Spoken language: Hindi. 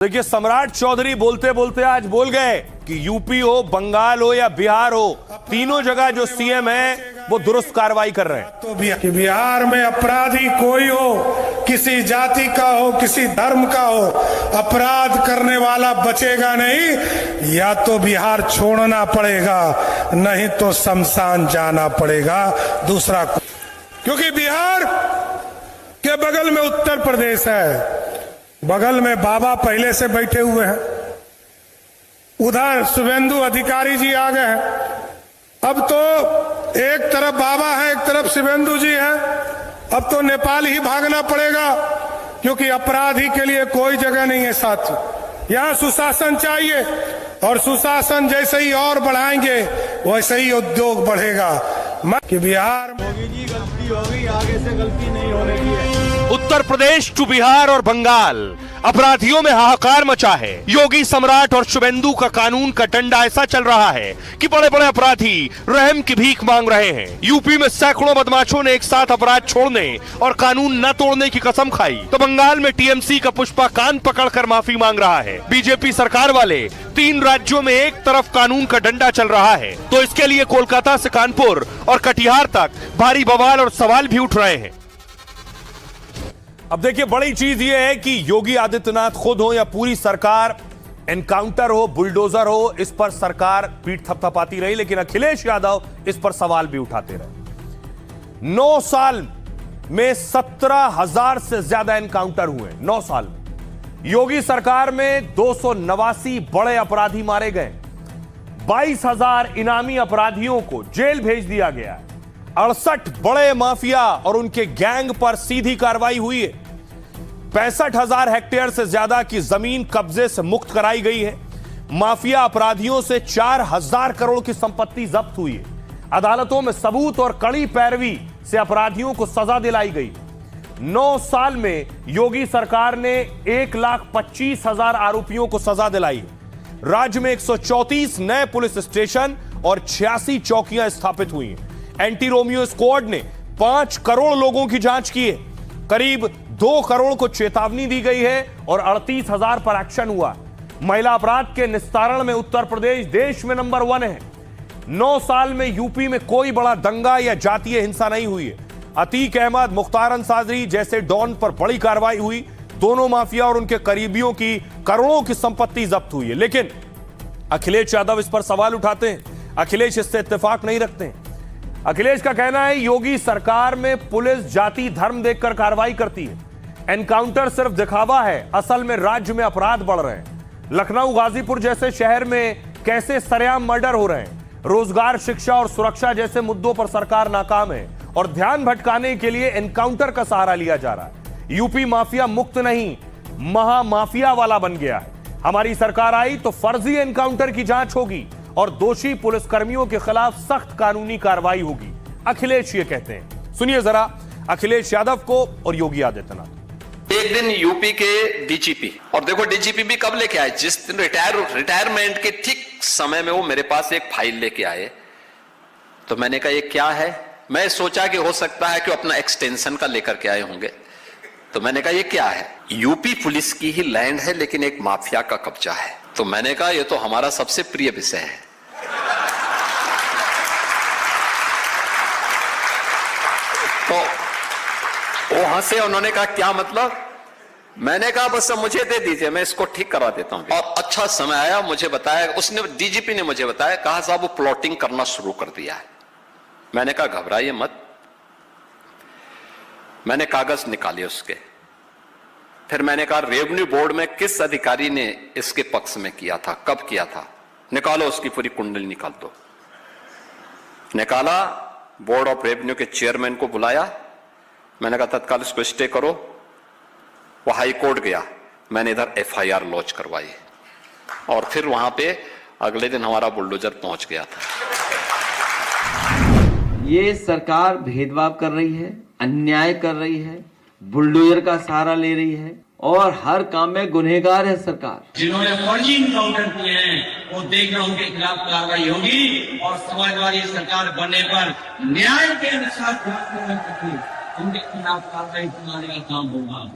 देखिए, सम्राट चौधरी बोलते बोलते आज बोल गए कि यूपी हो, बंगाल हो या बिहार हो, तीनों जगह जो सीएम है वो दुरुस्त कार्रवाई कर रहे हैं। तो बिहार में अपराधी कोई हो, किसी जाति का हो, किसी धर्म का हो, अपराध करने वाला बचेगा नहीं। या तो बिहार छोड़ना पड़ेगा, नहीं तो शमशान जाना पड़ेगा। दूसरा, क्योंकि बिहार के बगल में उत्तर प्रदेश है, बगल में बाबा पहले से बैठे हुए हैं, उधर शुभेंदु अधिकारी जी आ गए हैं। अब तो एक तरफ बाबा है, एक तरफ शुभेंदु जी है। अब तो नेपाल ही भागना पड़ेगा, क्योंकि अपराधी के लिए कोई जगह नहीं है साथी। यहाँ सुशासन चाहिए, और सुशासन जैसे ही और बढ़ाएंगे वैसे ही उद्योग बढ़ेगा। कि बिहार में गलती होगी, आगे से गलती नहीं होने की है। उत्तर प्रदेश टू बिहार और बंगाल, अपराधियों में हाहाकार मचा है। योगी, सम्राट और शुभेंदु का कानून का डंडा ऐसा चल रहा है कि बड़े बड़े अपराधी रहम की भीख मांग रहे हैं। यूपी में सैकड़ों बदमाशों ने एक साथ अपराध छोड़ने और कानून न तोड़ने की कसम खाई, तो बंगाल में टीएमसी का पुष्पा कान पकड़कर माफी मांग रहा है। बीजेपी सरकार वाले 3 राज्यों में एक तरफ कानून का डंडा चल रहा है, तो इसके लिए कोलकाता से कानपुर और कटिहार तक भारी बवाल और सवाल भी उठ रहे हैं। अब देखिए, बड़ी चीज यह है कि योगी आदित्यनाथ खुद हो या पूरी सरकार, एनकाउंटर हो, बुलडोजर हो, इस पर सरकार पीठ थपथपाती रही, लेकिन अखिलेश यादव इस पर सवाल भी उठाते रहे। 9 साल में 17,000 से ज्यादा एनकाउंटर हुए। 9 साल में योगी सरकार में 289 बड़े अपराधी मारे गए, 22,000 इनामी अपराधियों को जेल भेज दिया गया है, 68 बड़े माफिया और उनके गैंग पर सीधी कार्रवाई हुई है, 65,000 हेक्टेयर से ज्यादा की जमीन कब्जे से मुक्त कराई गई है, माफिया अपराधियों से 4,000 करोड़ की संपत्ति जब्त हुई है, अदालतों में सबूत और कड़ी पैरवी से अपराधियों को सजा दिलाई गई। 9 साल में योगी सरकार ने 1,25,000 आरोपियों को सजा दिलाई है। राज्य में 134 नए पुलिस स्टेशन और 86 चौकियां स्थापित हुई हैं। एंटी रोमियो स्क्वाड ने 5 करोड़ लोगों की जांच की है, करीब 2 करोड़ को चेतावनी दी गई है और 38,000 पर एक्शन हुआ। महिला अपराध के निस्तारण में उत्तर प्रदेश देश में नंबर 1 है। 9 साल में यूपी में कोई बड़ा दंगा या जातीय हिंसा नहीं हुई है। अतीक अहमद, मुख्तार अंसारी जैसे डॉन पर बड़ी कार्रवाई हुई। दोनों माफिया और उनके करीबियों की करोड़ों की संपत्ति जब्त हुई है। लेकिन अखिलेश यादव इस पर सवाल उठाते हैं। अखिलेश इससे इत्तेफाक नहीं रखते हैं। अखिलेश का कहना है योगी सरकार में पुलिस जाति धर्म देखकर कार्रवाई करती है, एनकाउंटर सिर्फ दिखावा है, असल में राज्य में अपराध बढ़ रहे हैं। लखनऊ, गाजीपुर जैसे शहर में कैसे सरेआम मर्डर हो रहे हैं। रोजगार, शिक्षा और सुरक्षा जैसे मुद्दों पर सरकार नाकाम है और ध्यान भटकाने के लिए एनकाउंटर का सहारा लिया जा रहा है। यूपी माफिया मुक्त नहीं, महामाफिया वाला बन गया है। हमारी सरकार आई तो फर्जी एनकाउंटर की जांच होगी और दोषी पुलिसकर्मियों के खिलाफ सख्त कानूनी कार्रवाई होगी, अखिलेश ये कहते हैं। सुनिए जरा अखिलेश यादव को और योगी आदित्यनाथ। एक दिन यूपी के डीजीपी, और देखो डीजीपी भी कब लेके आए, जिस दिन रिटायरमेंट के ठीक समय में वो मेरे पास एक फाइल लेके आए। तो मैंने कहा ये क्या है। मैं सोचा कि हो सकता है कि अपना एक्सटेंशन का लेकर के आए होंगे। तो मैंने कहा ये क्या है। यूपी पुलिस की ही लैंड है, लेकिन एक माफिया का कब्जा है। तो मैंने कहा ये तो हमारा सबसे प्रिय विषय है। तो वो हंसे, उन्होंने कहा क्या मतलब। मैंने कहा बस मुझे दे दीजिए, मैं इसको ठीक करा देता हूं। और अच्छा समय आया, मुझे बताया, उसने डीजीपी ने मुझे बताया, कहा साहब वो प्लॉटिंग करना शुरू कर दिया है। मैंने कहा घबराइए मत। मैंने कागज निकाले उसके। फिर मैंने कहा रेवेन्यू बोर्ड में किस अधिकारी ने इसके पक्ष में किया था, कब किया था, निकालो उसकी पूरी कुंडली निकाल दो। निकाला, बोर्ड ऑफ रेवेन्यू के चेयरमैन को बुलाया। मैंने कहा तत्काल इसको स्टे करो। वो हाई कोर्ट गया, मैंने इधर एफआईआर लॉन्च करवाई और फिर वहां पे अगले दिन हमारा बुलडोजर पहुंच गया था। ये सरकार भेदभाव कर रही है, अन्याय कर रही है, बुलडोजर का सहारा ले रही है और हर काम में गुनहगार है सरकार। जिन्होंने फर्जी इनकाउंटर किए हैं वो देखना उनके खिलाफ कार्रवाई होगी और समाजवादी सरकार बनने पर न्याय के अनुसार उनके खिलाफ कार्रवाई करने का काम होगा।